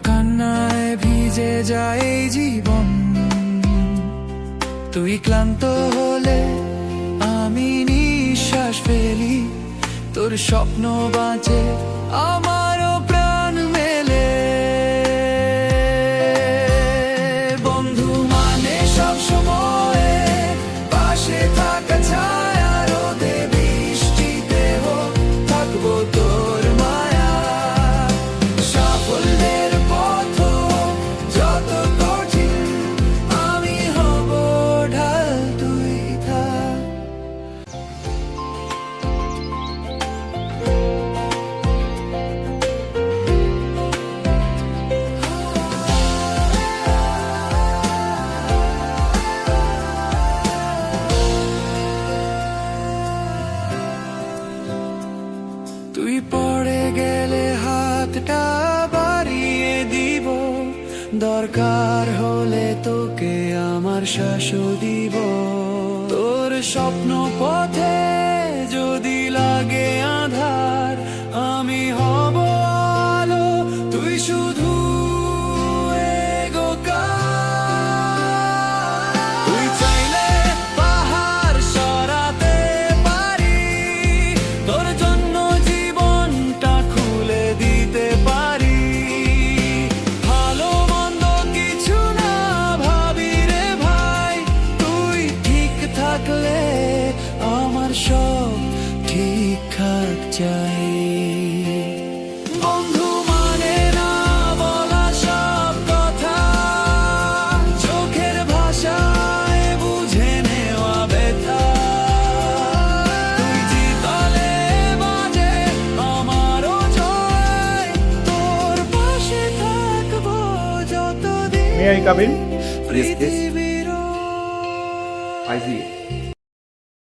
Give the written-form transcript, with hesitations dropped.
কান্নায় ভিজে যায় জীবন। তুই ক্লান্ত হলে আমি নিঃশ্বাস ফেলি, তোর স্বপ্ন বাঁচে আমারও প্রাণ মেলে। বন্ধু মানে সব সময় পাশে থাকা, ছায়া রোদে বৃষ্টিতে হোক থাকবো তোর মায়া। সাফল্যের পথ যত কঠিন আমি হব ঢাল, তুই থাক। তুই পড়ে গেলে হাতটা বাড়িয়ে দিব, দরকার হলে তোকে আমার শ্বাসও দিব। তোর স্বপ্ন পথে যদি লাগে আধার, আমি হব আলো, তুই শুধু এগোকা। তুই চাইলে পাহাড় সরাতে পারি, তোর জন্য জীবনটা খুলে দিতে পারি। ভালো মন্দ কিছু না ভাবি রে ভাই, তুই ঠিক থাকলে আমার সব ঠিকঠাক চাই। বন্ধু মানে না বলা সব কথা, চোখের ভাষায় বুঝে নেওয়া ব্যথা। তুই জিতলে বাজে আমারও জয়, তোর পাশে থাকবো যতদিন May I come in? পৃথিবীর I see.